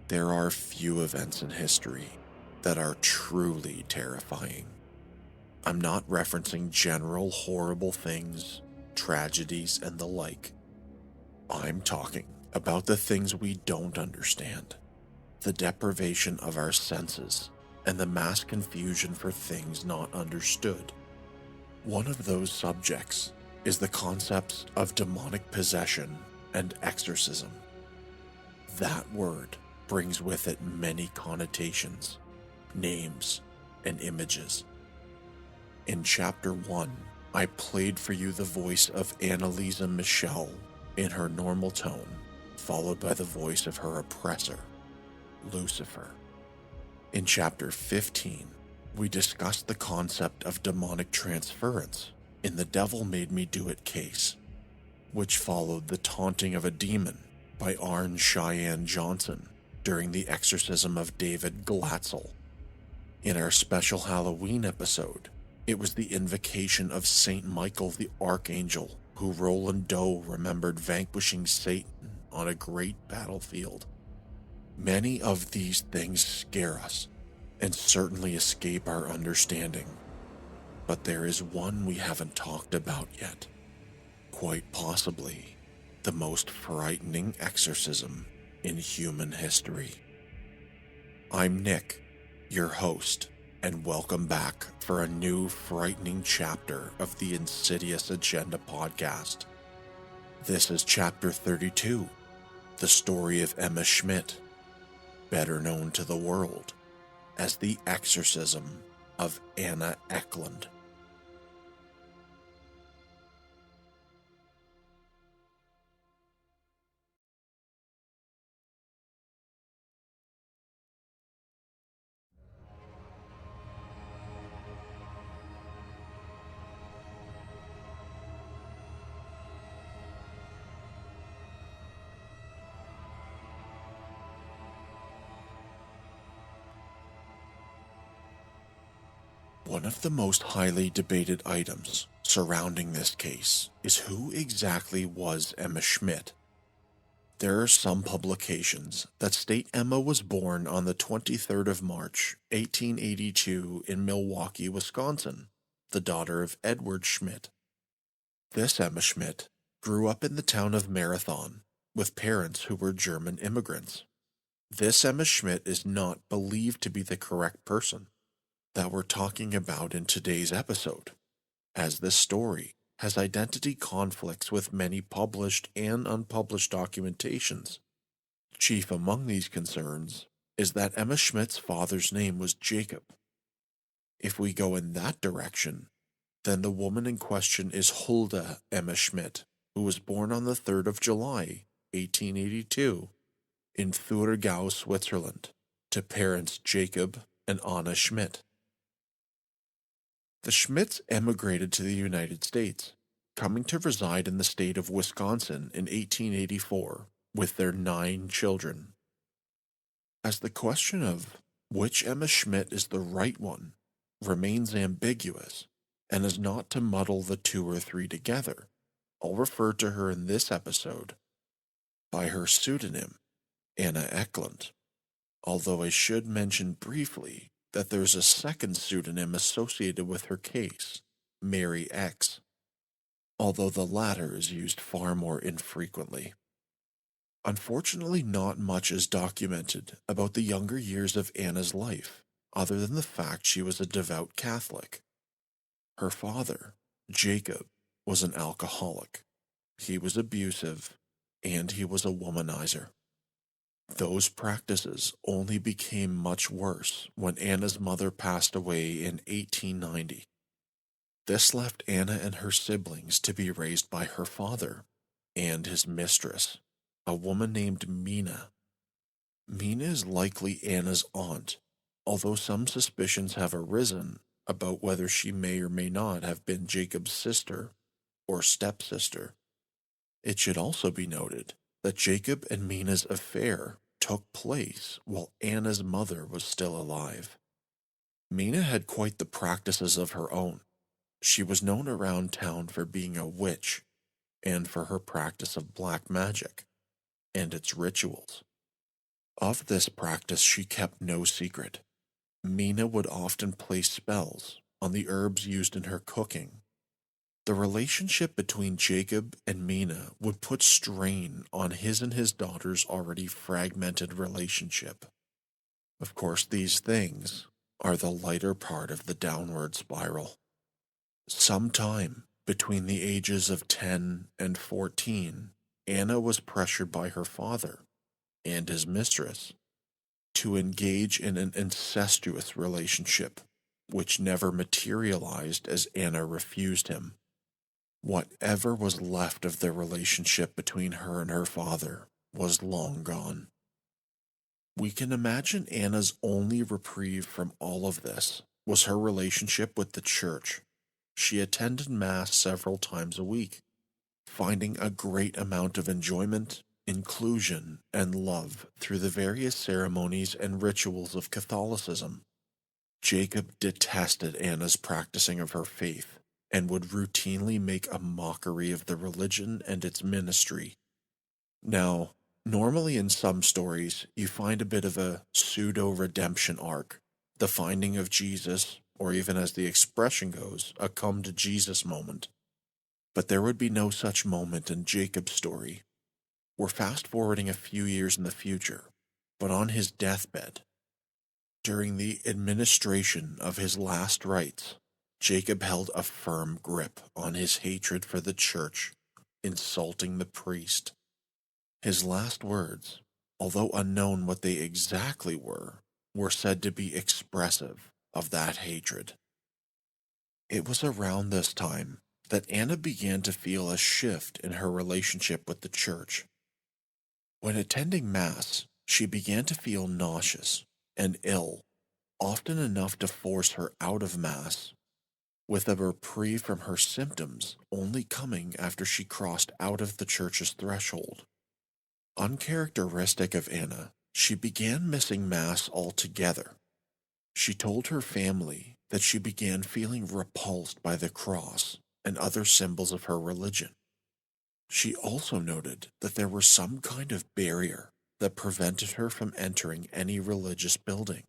There are few events in history that are truly terrifying. I'm not referencing general horrible things, tragedies, and the like. I'm talking about the things we don't understand, the deprivation of our senses, and the mass confusion for things not understood. One of those subjects is the concepts of demonic possession and exorcism. That word brings with it many connotations, names, and images. In Chapter 1, I played for you the voice of Annalisa Michelle in her normal tone, followed by the voice of her oppressor, Lucifer. In Chapter 15, we discussed the concept of demonic transference in the Devil Made Me Do It case, which followed the taunting of a demon by Arn Cheyenne Johnson during the exorcism of David Glatzel. In our special Halloween episode, it was the invocation of Saint Michael the Archangel, who Roland Doe remembered vanquishing Satan on a great battlefield. Many of these things scare us and certainly escape our understanding, but there is one we haven't talked about yet. Quite possibly the most frightening exorcism in human history. I'm Nick, your host, and welcome back for a new frightening chapter of the Insidious Agenda podcast. This is Chapter 32, the story of Emma Schmidt, better known to the world as the Exorcism of Anna Ecklund. One of the most highly debated items surrounding this case is who exactly was Emma Schmidt. There are some publications that state Emma was born on the 23rd of March, 1882 in Milwaukee, Wisconsin, the daughter of Edward Schmidt. This Emma Schmidt grew up in the town of Marathon with parents who were German immigrants. This Emma Schmidt is not believed to be the correct person that we're talking about in today's episode, as this story has identity conflicts with many published and unpublished documentations. Chief among these concerns is that Emma Schmidt's father's name was Jacob. If we go in that direction, then the woman in question is Hulda Emma Schmidt, who was born on the 3rd of July, 1882, in Thurgau, Switzerland, to parents Jacob and Anna Schmidt. The Schmidts emigrated to the United States, coming to reside in the state of Wisconsin in 1884 with their 9 children. As the question of which Emma Schmidt is the right one remains ambiguous and is not to muddle the 2 or 3 together, I'll refer to her in this episode by her pseudonym, Anna Ecklund, although I should mention briefly that there's a second pseudonym associated with her case, Mary X, although the latter is used far more infrequently. Unfortunately, not much is documented about the younger years of Anna's life, other than the fact she was a devout Catholic. Her father, Jacob, was an alcoholic. He was abusive, and he was a womanizer. Those practices only became much worse when Anna's mother passed away in 1890. This left Anna and her siblings to be raised by her father and his mistress, a woman named Mina. Mina is likely Anna's aunt, although some suspicions have arisen about whether she may or may not have been Jacob's sister or stepsister. It should also be noted that Jacob and Mina's affair took place while Anna's mother was still alive. Mina had quite the practices of her own. She was known around town for being a witch and for her practice of black magic and its rituals. Of this practice she kept no secret. Mina would often place spells on the herbs used in her cooking. The relationship between Jacob and Mina would put strain on his and his daughter's already fragmented relationship. Of course, these things are the lighter part of the downward spiral. Sometime between the ages of 10 and 14, Anna was pressured by her father and his mistress to engage in an incestuous relationship, which never materialized as Anna refused him. Whatever was left of the relationship between her and her father was long gone. We can imagine Anna's only reprieve from all of this was her relationship with the church. She attended Mass several times a week, finding a great amount of enjoyment, inclusion, and love through the various ceremonies and rituals of Catholicism. Jacob detested Anna's practicing of her faith and would routinely make a mockery of the religion and its ministry. Now, normally in some stories, you find a bit of a pseudo-redemption arc, the finding of Jesus, or even as the expression goes, a come-to-Jesus moment. But there would be no such moment in Jacob's story. We're fast-forwarding a few years in the future, but on his deathbed, during the administration of his last rites, Jacob held a firm grip on his hatred for the church, insulting the priest. His last words, although unknown what they exactly were said to be expressive of that hatred. It was around this time that Anna began to feel a shift in her relationship with the church. When attending Mass, she began to feel nauseous and ill, often enough to force her out of Mass, with a reprieve from her symptoms only coming after she crossed out of the church's threshold. Uncharacteristic of Anna, she began missing Mass altogether. She told her family that she began feeling repulsed by the cross and other symbols of her religion. She also noted that there was some kind of barrier that prevented her from entering any religious building.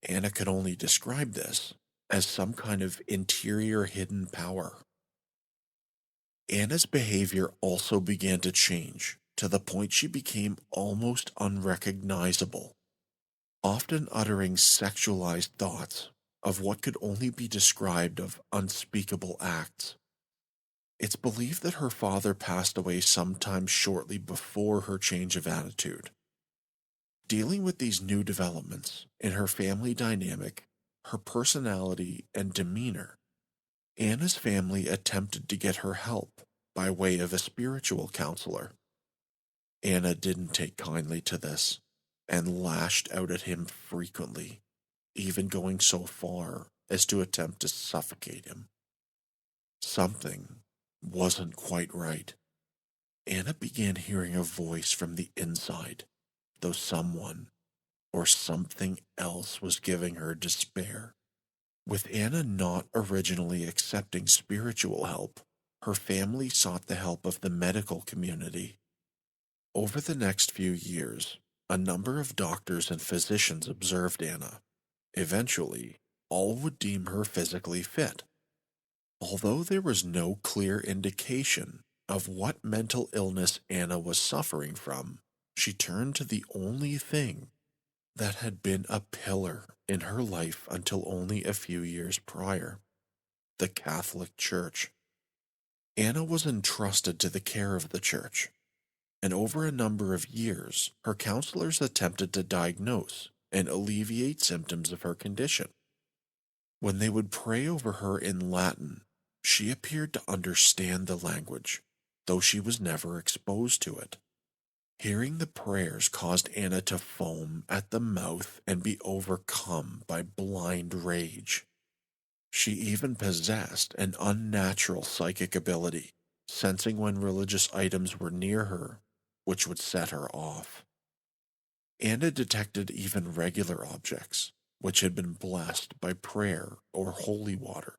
Anna could only describe this as some kind of interior hidden power. Anna's behavior also began to change to the point she became almost unrecognizable, often uttering sexualized thoughts of what could only be described of unspeakable acts. It's believed that her father passed away sometime shortly before her change of attitude. Dealing with these new developments in her family dynamic, her personality, and demeanor, Anna's family attempted to get her help by way of a spiritual counselor. Anna didn't take kindly to this and lashed out at him frequently, even going so far as to attempt to suffocate him. Something wasn't quite right. Anna began hearing a voice from the inside, though someone or something else was giving her despair. With Anna not originally accepting spiritual help, her family sought the help of the medical community. Over the next few years, a number of doctors and physicians observed Anna. Eventually, all would deem her physically fit. Although there was no clear indication of what mental illness Anna was suffering from, she turned to the only thing that had been a pillar in her life until only a few years prior: the Catholic Church. Anna was entrusted to the care of the church, and over a number of years, her counselors attempted to diagnose and alleviate symptoms of her condition. When they would pray over her in Latin, she appeared to understand the language, though she was never exposed to it. Hearing the prayers caused Anna to foam at the mouth and be overcome by blind rage. She even possessed an unnatural psychic ability, sensing when religious items were near her, which would set her off. Anna detected even regular objects, which had been blessed by prayer or holy water.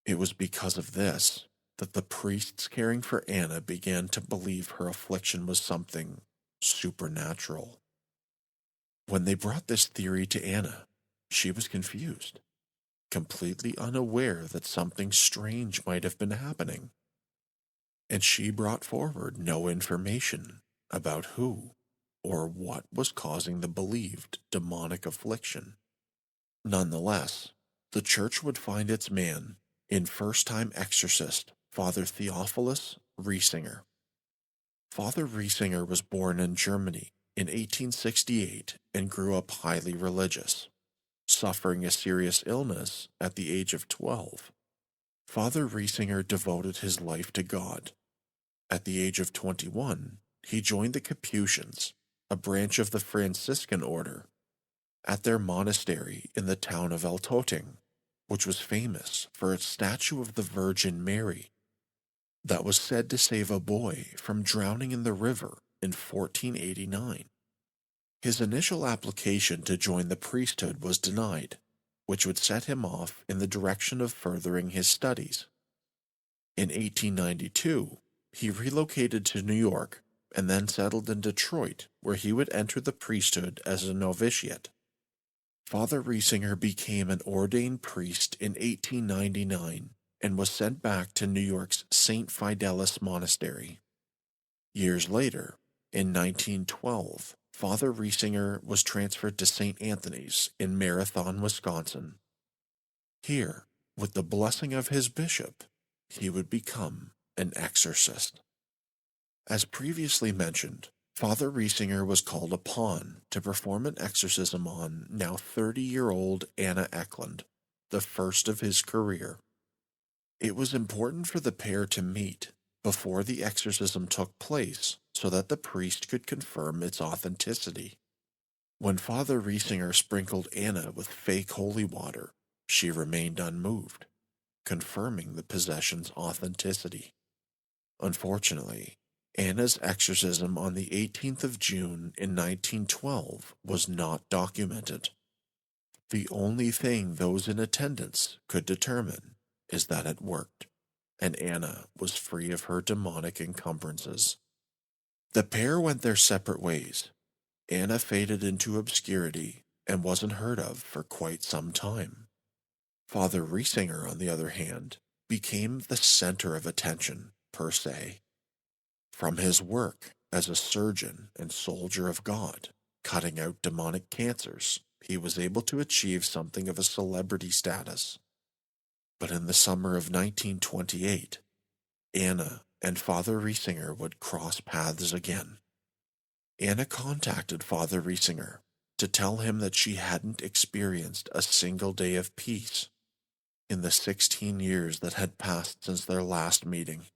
It was because of this that the priests caring for Anna began to believe her affliction was something supernatural. When they brought this theory to Anna, she was confused, completely unaware that something strange might have been happening, and she brought forward no information about who or what was causing the believed demonic affliction. Nonetheless, the church would find its man in first-time exorcist Father Theophilus Riesinger. Father Riesinger was born in Germany in 1868 and grew up highly religious, suffering a serious illness at the age of 12. Father Riesinger devoted his life to God. At the age of 21, he joined the Capuchins, a branch of the Franciscan order, at their monastery in the town of Eltoting, which was famous for its statue of the Virgin Mary that was said to save a boy from drowning in the river in 1489. His initial application to join the priesthood was denied, which would set him off in the direction of furthering his studies. In 1892, he relocated to New York and then settled in Detroit, where he would enter the priesthood as a novitiate. Father Riesinger became an ordained priest in 1899 and was sent back to New York's St. Fidelis Monastery. Years later, in 1912, Father Riesinger was transferred to St. Anthony's in Marathon, Wisconsin. Here, with the blessing of his bishop, he would become an exorcist. As previously mentioned, Father Riesinger was called upon to perform an exorcism on now 30-year-old Anna Ecklund, the first of his career. It was important for the pair to meet before the exorcism took place so that the priest could confirm its authenticity. When Father Riesinger sprinkled Anna with fake holy water, she remained unmoved, confirming the possession's authenticity. Unfortunately, Anna's exorcism on the 18th of June in 1912 was not documented. The only thing those in attendance could determine is that it worked, and Anna was free of her demonic encumbrances. The pair went their separate ways. Anna faded into obscurity and wasn't heard of for quite some time. Father Riesinger, on the other hand, became the center of attention, per se. From his work as a surgeon and soldier of God, cutting out demonic cancers, he was able to achieve something of a celebrity status. But in the summer of 1928, Anna and Father Riesinger would cross paths again. Anna contacted Father Riesinger to tell him that she hadn't experienced a single day of peace in the 16 years that had passed since their last meeting.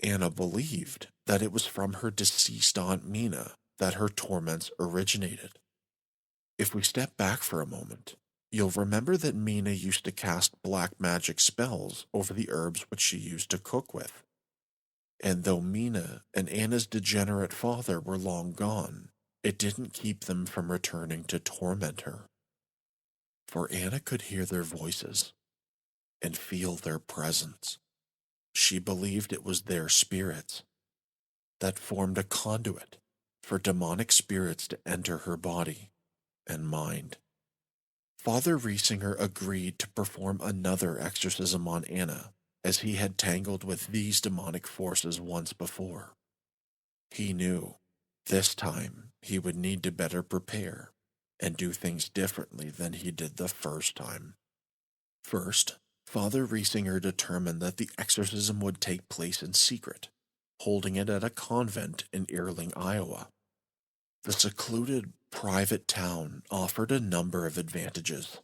Anna believed that it was from her deceased Aunt Mina that her torments originated. If we step back for a moment, you'll remember that Mina used to cast black magic spells over the herbs which she used to cook with. And though Mina and Anna's degenerate father were long gone, it didn't keep them from returning to torment her. For Anna could hear their voices and feel their presence. She believed it was their spirits that formed a conduit for demonic spirits to enter her body and mind. Father Riesinger agreed to perform another exorcism on Anna, as he had tangled with these demonic forces once before. He knew this time he would need to better prepare and do things differently than he did the first time. First, Father Riesinger determined that the exorcism would take place in secret, holding it at a convent in Earling, Iowa. The secluded, private town offered a number of advantages.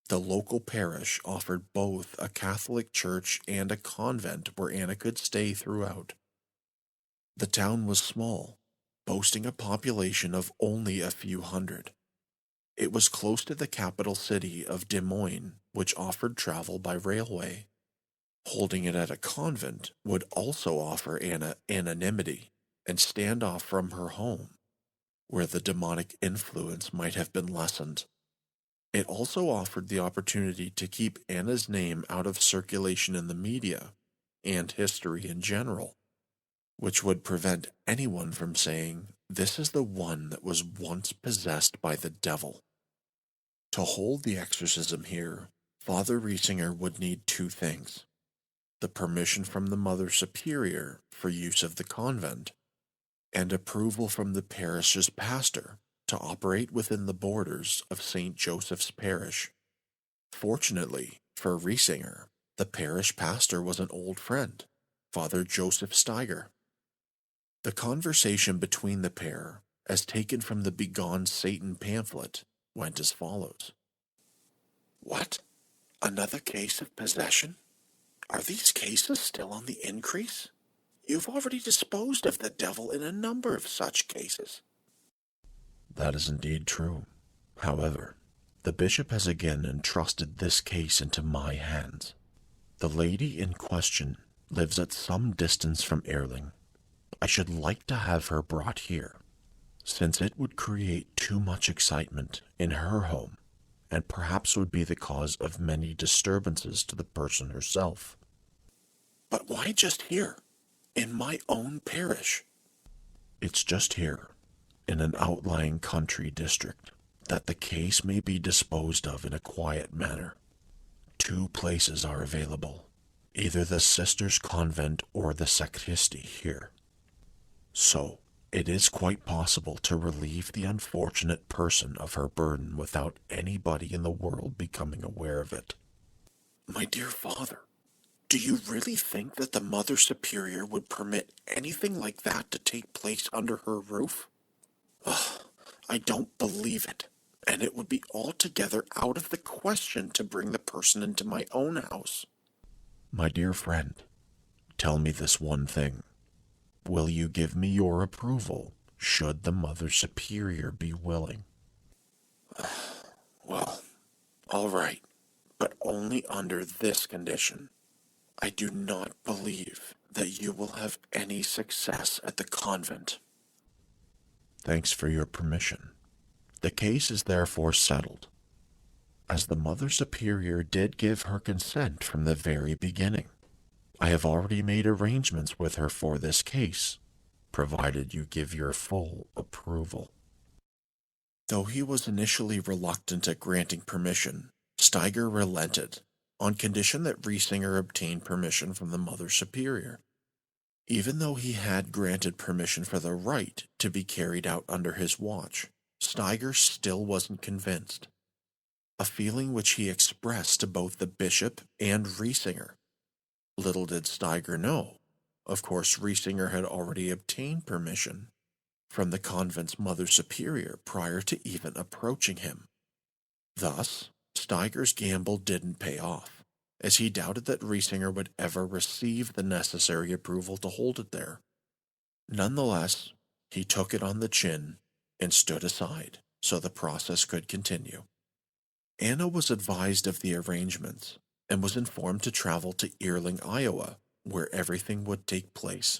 The local parish offered both a Catholic church and a convent where Anna could stay throughout. The town was small, boasting a population of only a few hundred. It was close to the capital city of Des Moines, which offered travel by railway. Holding it at a convent would also offer Anna anonymity and stand off from her home, where the demonic influence might have been lessened. It also offered the opportunity to keep Anna's name out of circulation in the media and history in general, which would prevent anyone from saying This is the one that was once possessed by the devil. To hold the exorcism here, Father Riesinger would need two things: the permission from the Mother Superior for use of the convent, and approval from the parish's pastor to operate within the borders of St. Joseph's Parish. Fortunately for Riesinger, the parish pastor was an old friend, Father Joseph Steiger. The conversation between the pair, as taken from the Begone Satan pamphlet, went as follows. "What? Another case of possession? Are these cases still on the increase? You've already disposed of the devil in a number of such cases." "That is indeed true. However, the bishop has again entrusted this case into my hands. The lady in question lives at some distance from Erling. I should like to have her brought here, since it would create too much excitement in her home, and perhaps would be the cause of many disturbances to the person herself." "But why just here, in my own parish?" "It's just here, in an outlying country district, that the case may be disposed of in a quiet manner. Two places are available, either the sisters' convent or the sacristy here. So, it is quite possible to relieve the unfortunate person of her burden without anybody in the world becoming aware of it." "My dear father, do you really think that the Mother Superior would permit anything like that to take place under her roof? Ugh, I don't believe it, and it would be altogether out of the question to bring the person into my own house." "My dear friend, tell me this one thing. Will you give me your approval, should the Mother Superior be willing?" "Well, all right, but only under this condition. I do not believe that you will have any success at the convent." "Thanks for your permission. The case is therefore settled, as the Mother Superior did give her consent from the very beginning. I have already made arrangements with her for this case, provided you give your full approval." Though he was initially reluctant at granting permission, Steiger relented, on condition that Riesinger obtained permission from the Mother Superior. Even though he had granted permission for the rite to be carried out under his watch, Steiger still wasn't convinced, a feeling which he expressed to both the bishop and Riesinger. Little did Steiger know, of course, Riesinger had already obtained permission from the convent's Mother Superior prior to even approaching him. Thus, Steiger's gamble didn't pay off, as he doubted that Riesinger would ever receive the necessary approval to hold it there. Nonetheless, he took it on the chin and stood aside so the process could continue. Anna was advised of the arrangements and was informed to travel to Earling, Iowa, where everything would take place.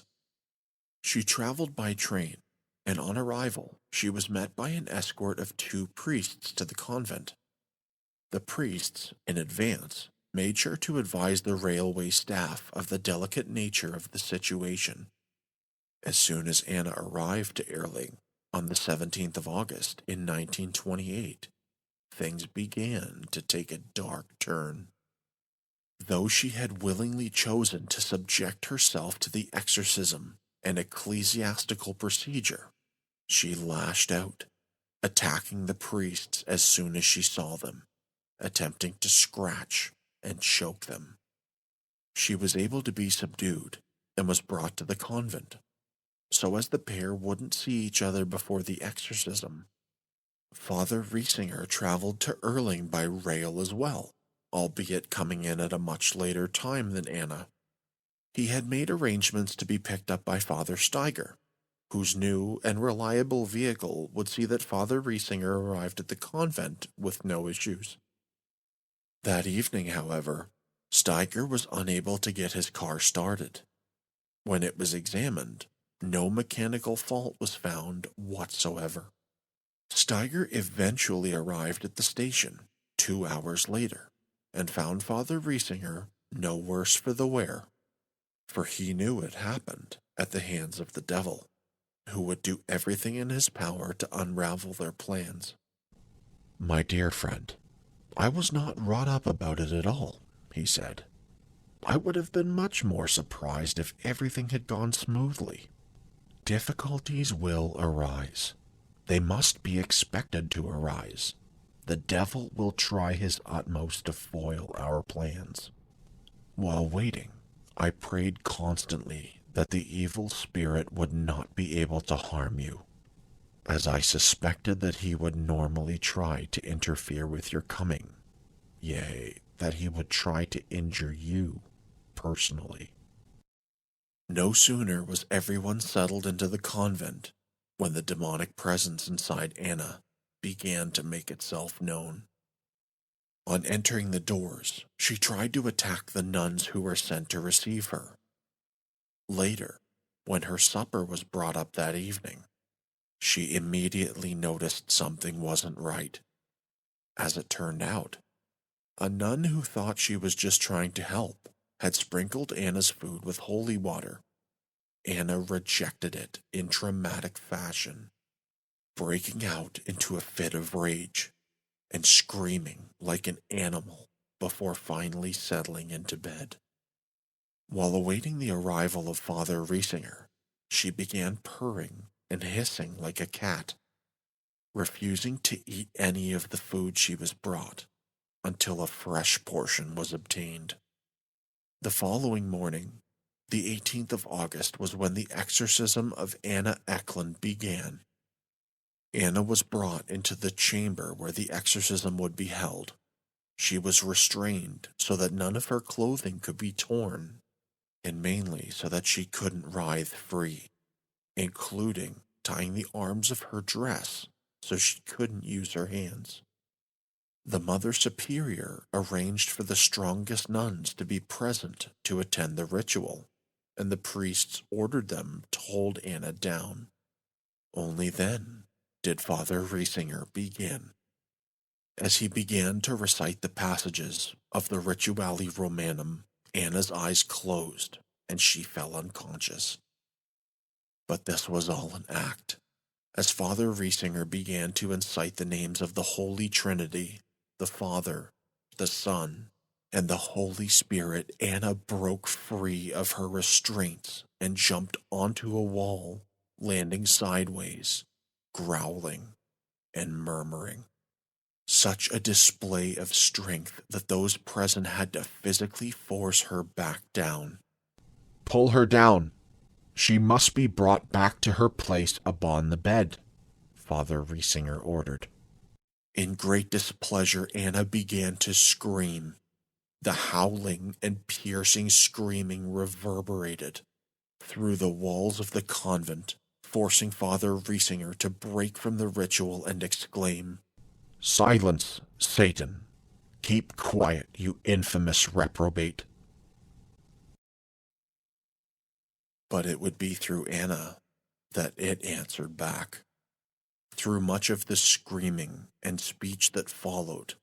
She traveled by train, and on arrival, she was met by an escort of 2 priests to the convent. The priests, in advance, made sure to advise the railway staff of the delicate nature of the situation. As soon as Anna arrived to Earling on the 17th of August in 1928, things began to take a dark turn. Though she had willingly chosen to subject herself to the exorcism and ecclesiastical procedure, she lashed out, attacking the priests as soon as she saw them, attempting to scratch and choke them. She was able to be subdued and was brought to the convent, so as the pair wouldn't see each other before the exorcism. Father Riesinger traveled to Erling by rail as well, albeit coming in at a much later time than Anna. He had made arrangements to be picked up by Father Steiger, whose new and reliable vehicle would see that Father Riesinger arrived at the convent with no issues. That evening, however, Steiger was unable to get his car started. When it was examined, no mechanical fault was found whatsoever. Steiger eventually arrived at the station 2 hours later, and found Father Riesinger no worse for the wear, for he knew it happened at the hands of the devil. who would do everything in his power to unravel their plans. "My dear friend, I was not wrought up about it at all," he said. "I would have been much more surprised if everything had gone smoothly. Difficulties will arise. They must be expected to arise. The devil will try his utmost to foil our plans. While waiting, I prayed constantly that the evil spirit would not be able to harm you, as I suspected that he would normally try to interfere with your coming, yea, that he would try to injure you personally." No sooner was everyone settled into the convent when the demonic presence inside Anna began to make itself known. On entering the doors, she tried to attack the nuns who were sent to receive her. Later, when her supper was brought up that evening, she immediately noticed something wasn't right. As it turned out, a nun who thought she was just trying to help had sprinkled Anna's food with holy water. Anna rejected it in dramatic fashion, breaking out into a fit of rage and screaming like an animal before finally settling into bed. While awaiting the arrival of Father Riesinger, she began purring and hissing like a cat, refusing to eat any of the food she was brought until a fresh portion was obtained. The following morning, the 18th of August, was when the exorcism of Anna Ecklund began. Anna was brought into the chamber where the exorcism would be held. She was restrained so that none of her clothing could be torn, and mainly so that she couldn't writhe free, including tying the arms of her dress so she couldn't use her hands. The Mother Superior arranged for the strongest nuns to be present to attend the ritual, and the priests ordered them to hold Anna down. Only then did Father Riesinger begin. As he began to recite the passages of the Rituale Romanum, Anna's eyes closed and she fell unconscious. But this was all an act. As Father Riesinger began to incite the names of the Holy Trinity, the Father, the Son, and the Holy Spirit, Anna broke free of her restraints and jumped onto a wall, landing sideways, growling and murmuring. Such a display of strength that those present had to physically force her back down. "Pull her down. She must be brought back to her place upon the bed," Father Riesinger ordered. In great displeasure, Anna began to scream. The howling and piercing screaming reverberated through the walls of the convent, forcing Father Riesinger to break from the ritual and exclaim, "Silence, Satan! Keep quiet, you infamous reprobate!" But it would be through Anna that it answered back. Through much of the screaming and speech that followed,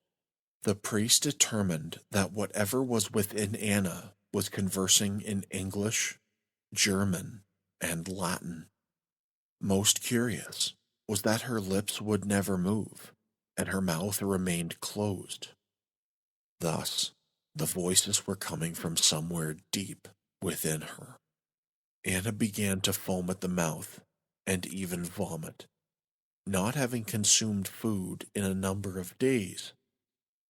the priest determined that whatever was within Anna was conversing in English, German, and Latin. Most curious was that her lips would never move, and her mouth remained closed. Thus, the voices were coming from somewhere deep within her. Anna began to foam at the mouth and even vomit. Not having consumed food in a number of days,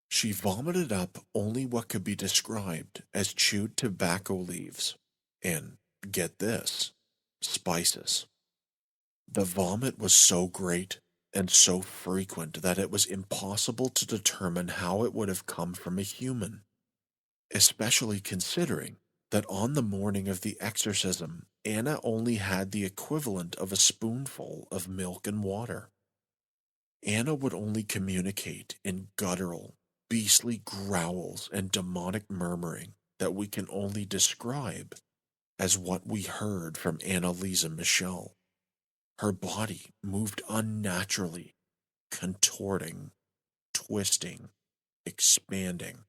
she vomited up only what could be described as chewed tobacco leaves and, get this, spices. The vomit was so great and so frequent that it was impossible to determine how it would have come from a human, especially considering that on the morning of the exorcism, Anna only had the equivalent of a spoonful of milk and water. Anna would only communicate in guttural, beastly growls and demonic murmuring that we can only describe as what we heard from Annalisa Michel. Her body moved unnaturally, contorting, twisting, expanding,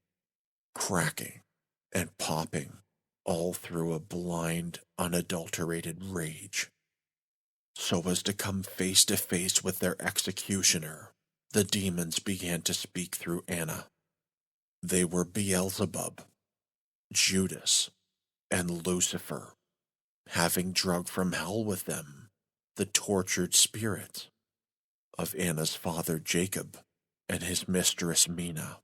cracking, and popping, all through a blind, unadulterated rage. So as to come face to face with their executioner, the demons began to speak through Anna. They were Beelzebub, Judas, and Lucifer, having drugged from hell with them the tortured spirits of Anna's father Jacob and his mistress Mina.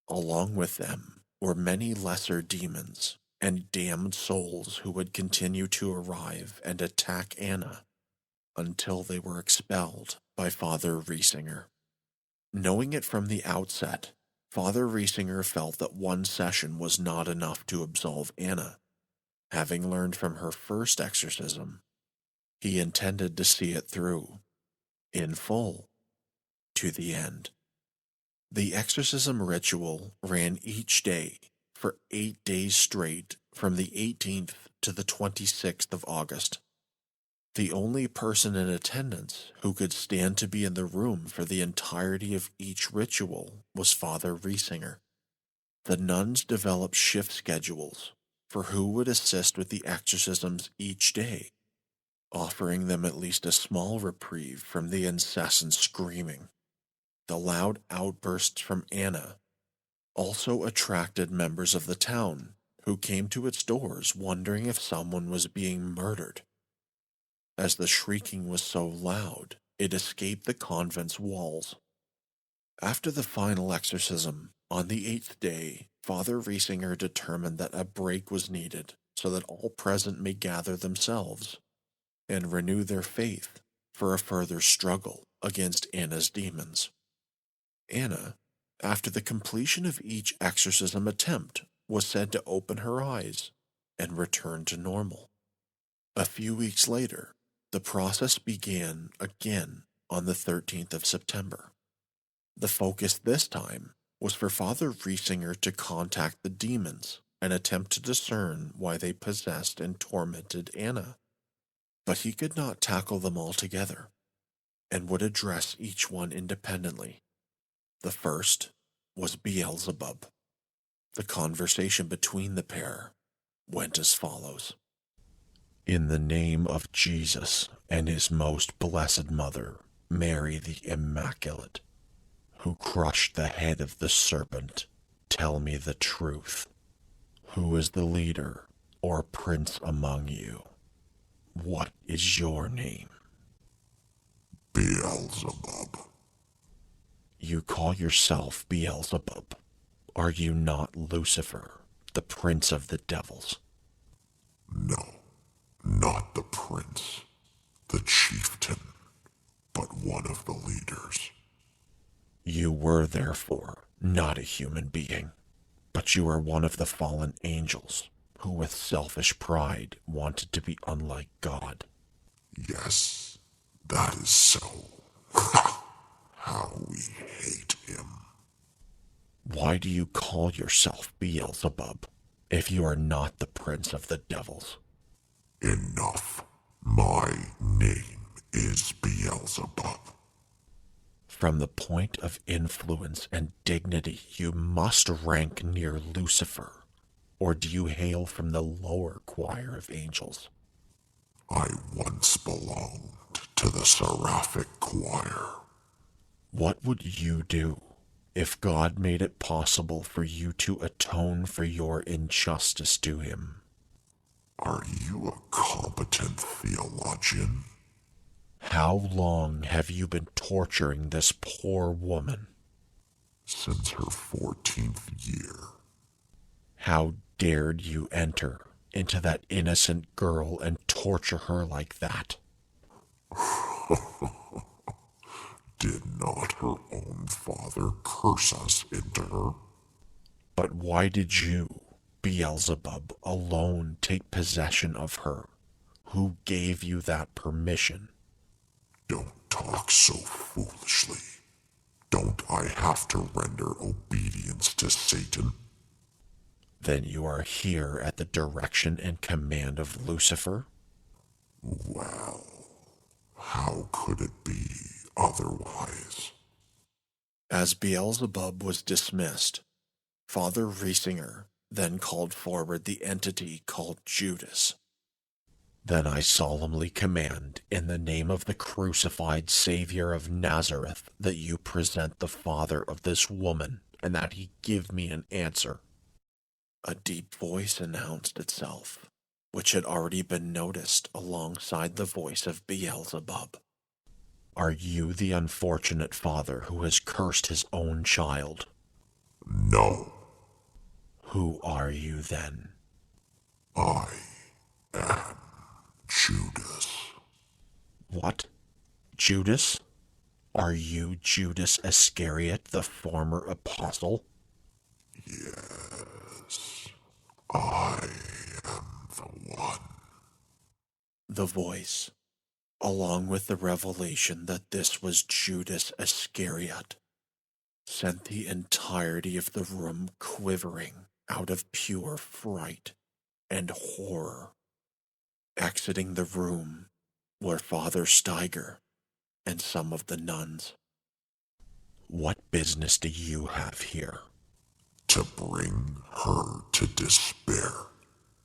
Along with them were many lesser demons and damned souls who would continue to arrive and attack Anna until they were expelled by Father Riesinger. Knowing it from the outset, Father Riesinger felt that one session was not enough to absolve Anna. Having learned from her first exorcism, he intended to see it through, in full, to the end. The exorcism ritual ran each day for 8 days straight from the 18th to the 26th of August. The only person in attendance who could stand to be in the room for the entirety of each ritual was Father Riesinger. The nuns developed shift schedules for who would assist with the exorcisms each day, offering them at least a small reprieve from the incessant screaming. The loud outbursts from Anna also attracted members of the town who came to its doors wondering if someone was being murdered. As the shrieking was so loud, it escaped the convent's walls. After the final exorcism, on the 8th day, Father Riesinger determined that a break was needed so that all present may gather themselves and renew their faith for a further struggle against Anna's demons. Anna, after the completion of each exorcism attempt, was said to open her eyes and return to normal. A few weeks later, the process began again on the 13th of September. The focus this time was for Father Riesinger to contact the demons and attempt to discern why they possessed and tormented Anna. But he could not tackle them all together, and would address each one independently. The first was Beelzebub. The conversation between the pair went as follows. In the name of Jesus and his most blessed mother, Mary the Immaculate, who crushed the head of the serpent, tell me the truth. Who is the leader or prince among you? What is your name? Beelzebub. You call yourself Beelzebub. Are you not Lucifer, the prince of the devils? No, not the prince, the chieftain, but one of the leaders. You were, therefore, not a human being, but you are one of the fallen angels, who with selfish pride wanted to be unlike God. Yes, that is so. How we hate him. Why do you call yourself Beelzebub, if you are not the prince of the devils? Enough. My name is Beelzebub. From the point of influence and dignity, you must rank near Lucifer, or do you hail from the lower choir of angels? I once belonged to the seraphic choir. What would you do if God made it possible for you to atone for your injustice to him? Are you a competent theologian? How long have you been torturing this poor woman? Since her 14th year. How dared you enter into that innocent girl and torture her like that? Did not her own father curse us into her? But why did you, Beelzebub, alone take possession of her? Who gave you that permission? Don't talk so foolishly. Don't I have to render obedience to Satan? Then you are here at the direction and command of Lucifer? Well, how could it be otherwise? As Beelzebub was dismissed, Father Riesinger then called forward the entity called Judas. Then I solemnly command, in the name of the crucified Savior of Nazareth, that you present the father of this woman, and that he give me an answer. A deep voice announced itself, which had already been noticed alongside the voice of Beelzebub. Are you the unfortunate father who has cursed his own child? No. Who are you then? I am Judas. What? Judas? Are you Judas Iscariot, the former apostle? Yes, I am the one. The voice, along with the revelation that this was Judas Iscariot, sent the entirety of the room quivering out of pure fright and horror. Exiting the room were Father Steiger and some of the nuns. What business do you have here? To bring her to despair,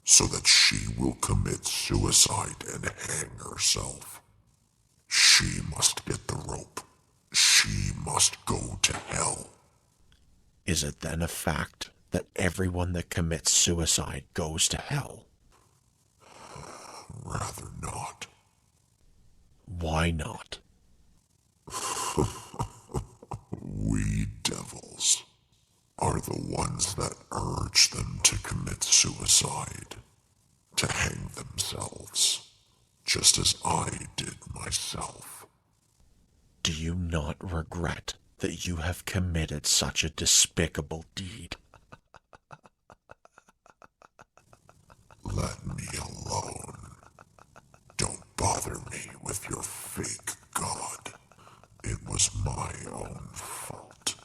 so that she will commit suicide and hang herself. She must get the rope. She must go to hell. Is it then a fact that everyone that commits suicide goes to hell? Rather not. Why not? We devils are the ones that urge them to commit suicide, to hang themselves, just as I did myself. Do you not regret that you have committed such a despicable deed? Let me alone. Don't bother me with your fake god. It was my own fault.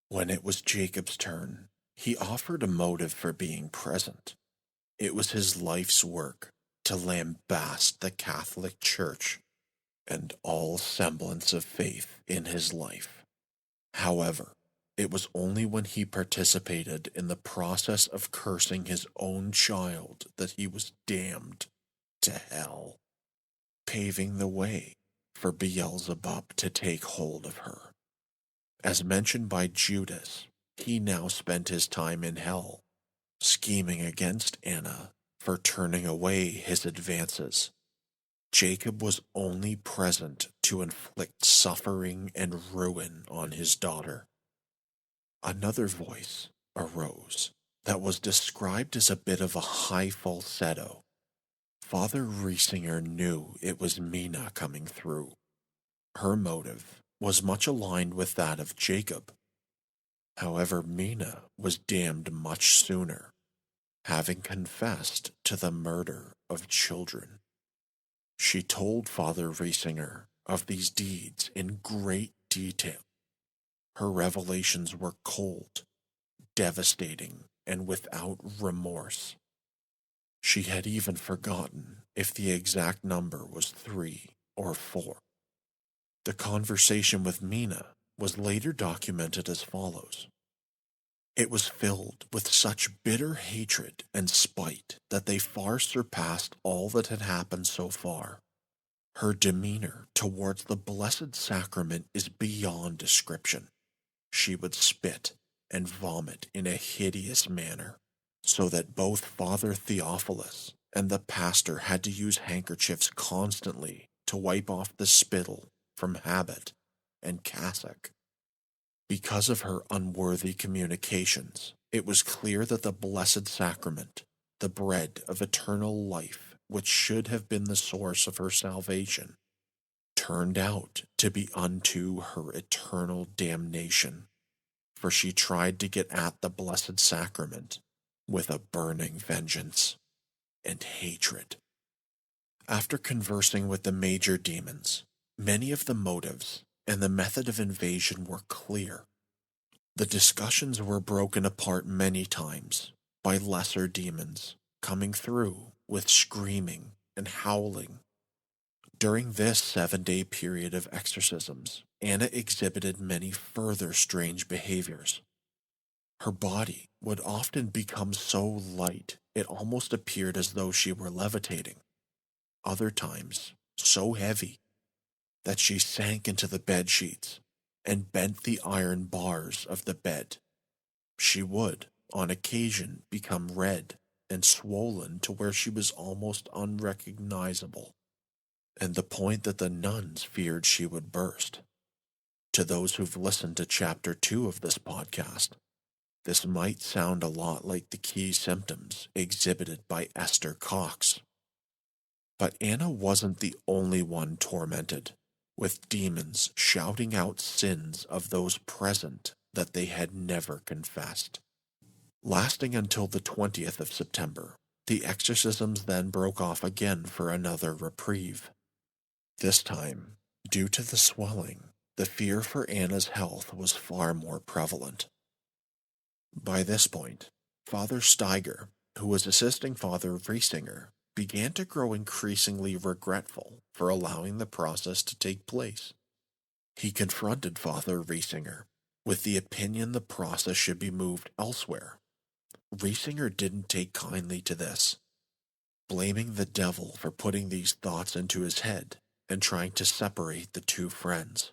When it was Jacob's turn, he offered a motive for being present. It was his life's work to lambast the Catholic Church and all semblance of faith in his life. However, it was only when he participated in the process of cursing his own child that he was damned to hell, paving the way for Beelzebub to take hold of her. As mentioned by Judas, he now spent his time in hell, scheming against Anna for turning away his advances. Jacob was only present to inflict suffering and ruin on his daughter. Another voice arose that was described as a bit of a high falsetto. Father Riesinger knew it was Mina coming through. Her motive was much aligned with that of Jacob. However, Mina was damned much sooner, having confessed to the murder of children. She told Father Riesinger of these deeds in great detail. Her revelations were cold, devastating, and without remorse. She had even forgotten if the exact number was 3 or 4. The conversation with Mina was later documented as follows. It was filled with such bitter hatred and spite that they far surpassed all that had happened so far. Her demeanor towards the Blessed Sacrament is beyond description. She would spit and vomit in a hideous manner, so that both Father Theophilus and the pastor had to use handkerchiefs constantly to wipe off the spittle from habit and cassock. Because of her unworthy communications, it was clear that the Blessed Sacrament, the bread of eternal life, which should have been the source of her salvation, turned out to be unto her eternal damnation, for she tried to get at the Blessed Sacrament with a burning vengeance and hatred. After conversing with the major demons, many of the motives and the method of invasion were clear. The discussions were broken apart many times by lesser demons coming through with screaming and howling. During this 7-day period of exorcisms, Anna exhibited many further strange behaviors. Her body would often become so light it almost appeared as though she were levitating. Other times, so heavy that she sank into the bed sheets and bent the iron bars of the bed. She would, on occasion, become red and swollen to where she was almost unrecognizable, and the point that the nuns feared she would burst. To those who've listened to Chapter 2 of this podcast, this might sound a lot like the key symptoms exhibited by Esther Cox. But Anna wasn't the only one tormented, with demons shouting out sins of those present that they had never confessed. Lasting until the 20th of September, the exorcisms then broke off again for another reprieve. This time, due to the swelling, the fear for Anna's health was far more prevalent. By this point, Father Steiger, who was assisting Father Riesinger, began to grow increasingly regretful for allowing the process to take place. He confronted Father Riesinger with the opinion the process should be moved elsewhere. Riesinger didn't take kindly to this, blaming the devil for putting these thoughts into his head and trying to separate the two friends.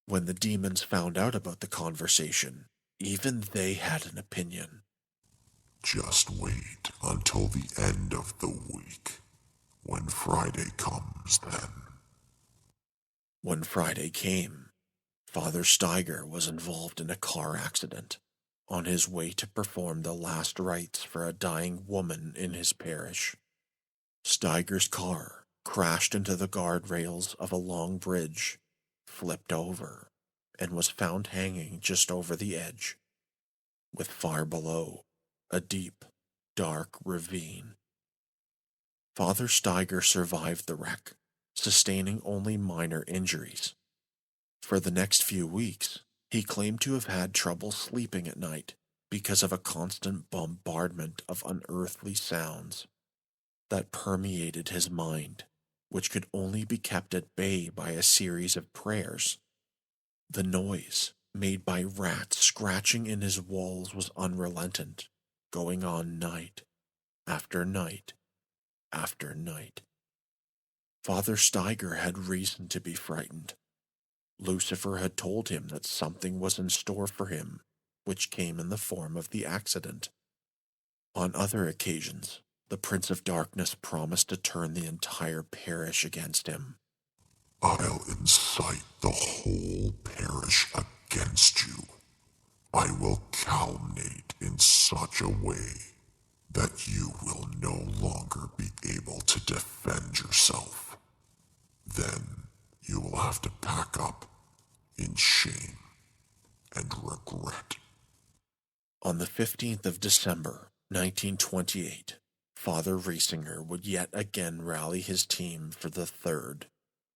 When the demons found out about the conversation, even they had an opinion. Just wait until the end of the week. When Friday comes, then. When Friday came, Father Steiger was involved in a car accident on his way to perform the last rites for a dying woman in his parish. Steiger's car crashed into the guardrails of a long bridge, flipped over, and was found hanging just over the edge, with far below a deep, dark ravine. Father Steiger survived the wreck, sustaining only minor injuries. For the next few weeks, he claimed to have had trouble sleeping at night because of a constant bombardment of unearthly sounds that permeated his mind, which could only be kept at bay by a series of prayers. The noise made by rats scratching in his walls was unrelenting, going on night after night after night. Father Steiger had reason to be frightened. Lucifer had told him that something was in store for him, which came in the form of the accident. On other occasions, the Prince of Darkness promised to turn the entire parish against him. I'll incite the whole parish against you. I will calumniate in such a way that you will no longer be able to defend yourself. Then you will have to pack up in shame and regret. On the 15th of December, 1928, Father Riesinger would yet again rally his team for the third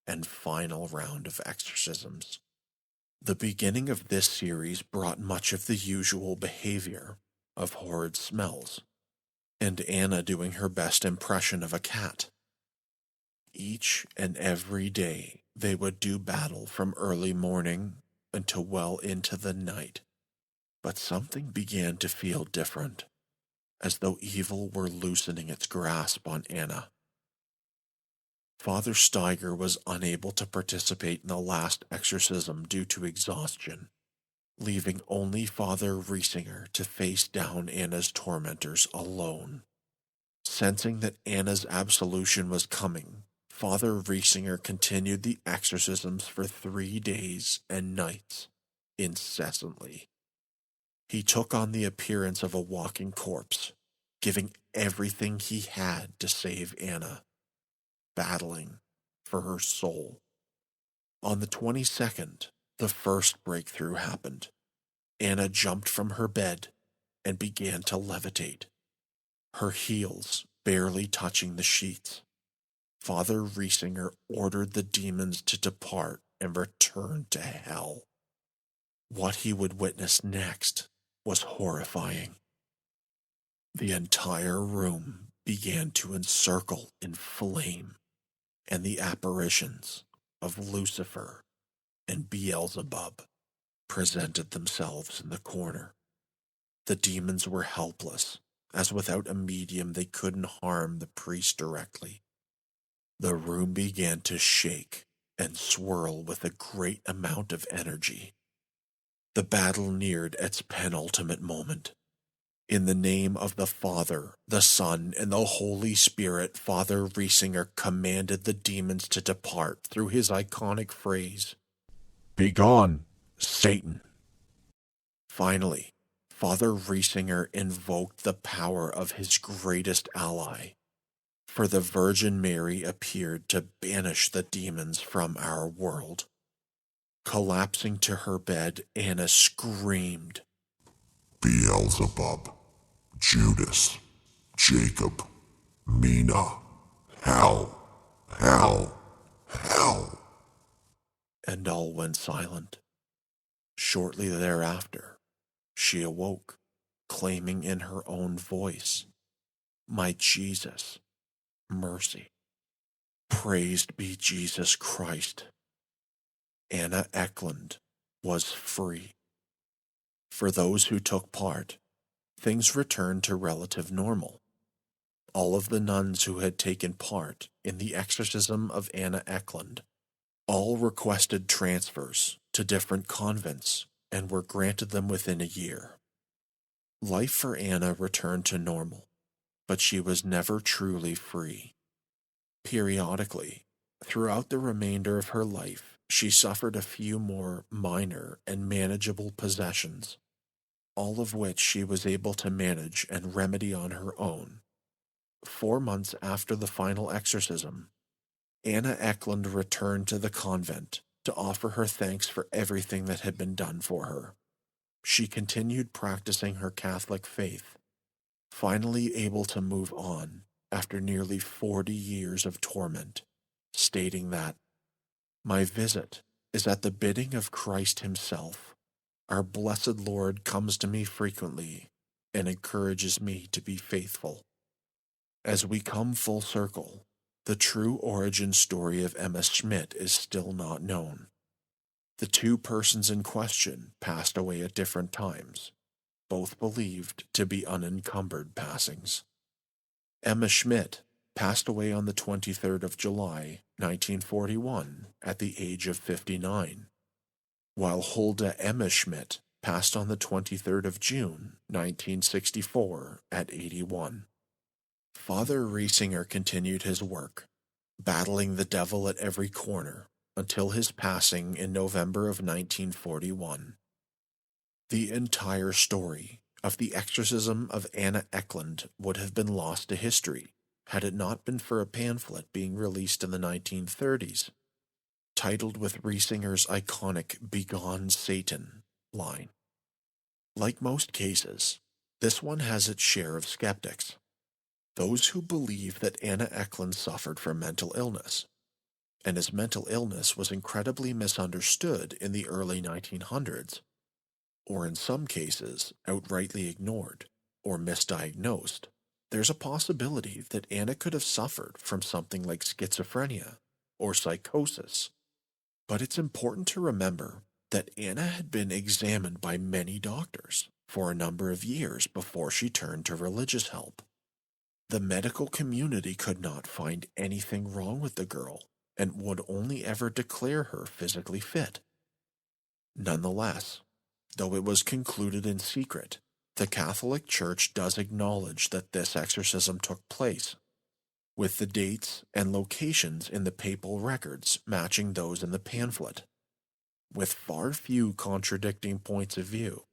and final round of exorcisms. The beginning of this series brought much of the usual behavior of horrid smells, and Anna doing her best impression of a cat. Each and every day they would do battle from early morning until well into the night. But something began to feel different, as though evil were loosening its grasp on Anna. Father Steiger was unable to participate in the last exorcism due to exhaustion, leaving only Father Riesinger to face down Anna's tormentors alone. Sensing that Anna's absolution was coming, Father Riesinger continued the exorcisms for 3 days and nights, incessantly. He took on the appearance of a walking corpse, giving everything he had to save Anna, battling for her soul. On the 22nd, the first breakthrough happened. Anna jumped from her bed and began to levitate, her heels barely touching the sheets. Father Riesinger ordered the demons to depart and return to hell. What he would witness next was horrifying. The entire room began to encircle in flame, and the apparitions of Lucifer and Beelzebub presented themselves in the corner. The demons were helpless as without a medium they couldn't harm the priest directly. The room began to shake and swirl with a great amount of energy. The battle neared its penultimate moment. In the name of the Father, the Son, and the Holy Spirit, Father Riesinger commanded the demons to depart through his iconic phrase, "Begone, Satan." Finally, Father Riesinger invoked the power of his greatest ally, for the Virgin Mary appeared to banish the demons from our world. Collapsing to her bed, Anna screamed, Beelzebub, Judas, Jacob, Mina, hell, hell, hell. and all went silent. Shortly thereafter, she awoke, claiming in her own voice, "My Jesus, mercy. Praised be Jesus Christ." Anna Ecklund was free. For those who took part, things returned to relative normal. All of the nuns who had taken part in the exorcism of Anna Ecklund all requested transfers to different convents and were granted them within a year. Life for Anna returned to normal, but she was never truly free. Periodically, throughout the remainder of her life, she suffered a few more minor and manageable possessions, all of which she was able to manage and remedy on her own. 4 months after the final exorcism, Anna Ecklund returned to the convent to offer her thanks for everything that had been done for her. She continued practicing her Catholic faith, finally able to move on after nearly 40 years of torment, stating that, "My visit is at the bidding of Christ himself. Our blessed Lord comes to me frequently and encourages me to be faithful." As we come full circle, the true origin story of Emma Schmidt is still not known. The two persons in question passed away at different times, both believed to be unencumbered passings. Emma Schmidt passed away on the 23rd of July, 1941, at the age of 59, while Hulda Emma Schmidt passed on the 23rd of June, 1964, at 81. Father Riesinger continued his work, battling the devil at every corner until his passing in November of 1941. The entire story of the exorcism of Anna Ecklund would have been lost to history had it not been for a pamphlet being released in the 1930s, titled with Riesinger's iconic "Begone Satan" line. Like most cases, this one has its share of skeptics, those who believe that Anna Ecklund suffered from mental illness, and as mental illness was incredibly misunderstood in the early 1900s, or in some cases outrightly ignored or misdiagnosed, there's a possibility that Anna could have suffered from something like schizophrenia or psychosis. But it's important to remember that Anna had been examined by many doctors for a number of years before she turned to religious help. The medical community could not find anything wrong with the girl and would only ever declare her physically fit. Nonetheless, though it was concluded in secret, the Catholic Church does acknowledge that this exorcism took place, with the dates and locations in the papal records matching those in the pamphlet. With far few contradicting points of view,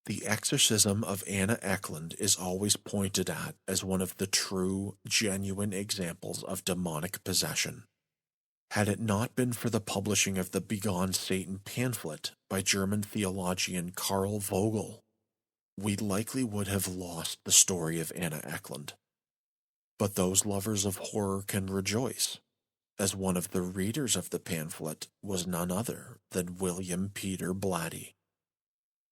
the exorcism of Anna Ecklund is always pointed at as one of the true, genuine examples of demonic possession. Had it not been for the publishing of the Begone Satan pamphlet by German theologian Karl Vogel, we likely would have lost the story of Anna Ecklund. But those lovers of horror can rejoice, as one of the readers of the pamphlet was none other than William Peter Blatty.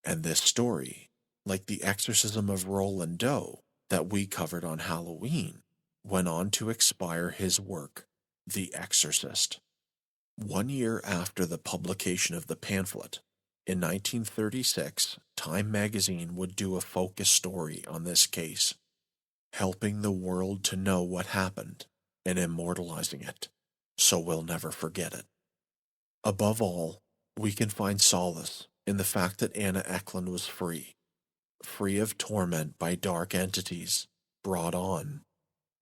And this story, like the exorcism of Roland Doe that we covered on Halloween, went on to expire his work, The Exorcist. 1 year after the publication of the pamphlet, in 1936, Time magazine would do a focus story on this case, helping the world to know what happened and immortalizing it so we'll never forget it. Above all, we can find solace in the fact that Anna Ecklund was free of torment by dark entities brought on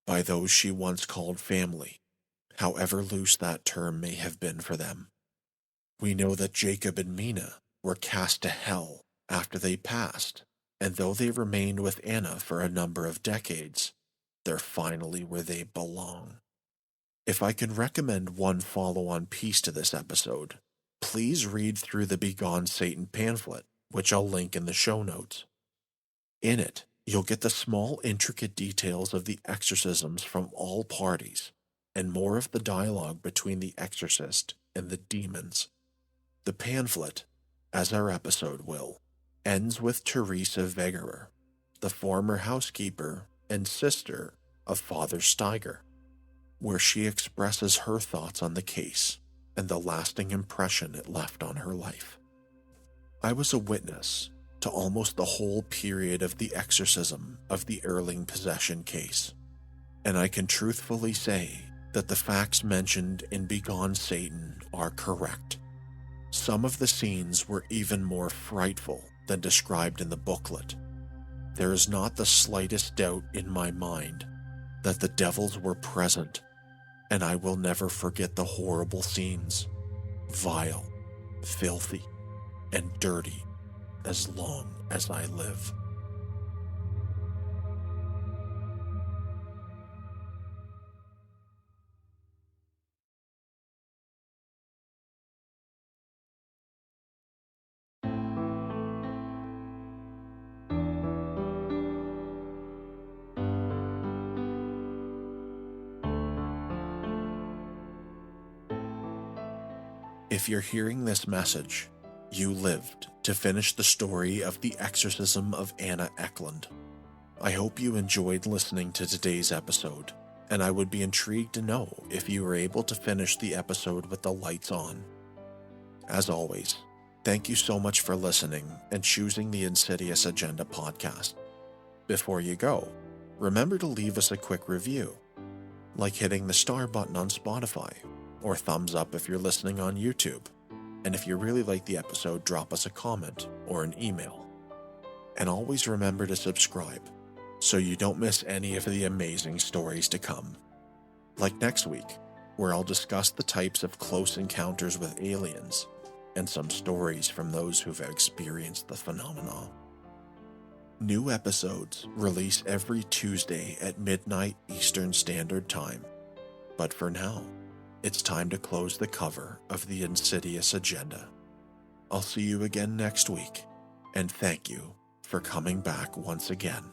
by those she once called family, however loose that term may have been for them. We know that Jacob and Mina were cast to hell after they passed, and though they remained with Anna for a number of decades, they're finally where they belong. If I can recommend one follow-on piece to this episode, please read through the Begone Satan pamphlet, which I'll link in the show notes. In it, you'll get the small, intricate details of the exorcisms from all parties, and more of the dialogue between the exorcist and the demons. The pamphlet, as our episode will, ends with Teresa Wegerer, the former housekeeper and sister of Father Steiger, where she expresses her thoughts on the case and the lasting impression it left on her life. I was a witness to almost the whole period of the exorcism of the Erling possession case, and I can truthfully say that the facts mentioned in Begone Satan are correct. Some of the scenes were even more frightful than described in the booklet. There is not the slightest doubt in my mind that the devils were present, and I will never forget the horrible scenes, vile, filthy, and dirty, as long as I live. If you're hearing this message, you lived to finish the story of the Exorcism of Anna Ecklund. I hope you enjoyed listening to today's episode, and I would be intrigued to know if you were able to finish the episode with the lights on. As always, thank you so much for listening and choosing the Insidious Agenda podcast. Before you go, remember to leave us a quick review, like hitting the star button on Spotify, or thumbs up if you're listening on YouTube. And if you really like the episode, drop us a comment or an email. And always remember to subscribe so you don't miss any of the amazing stories to come. Like next week, where I'll discuss the types of close encounters with aliens and some stories from those who've experienced the phenomena. New episodes release every Tuesday at midnight Eastern Standard Time. But for now, it's time to close the cover of the Insidious Agenda. I'll see you again next week, and thank you for coming back once again.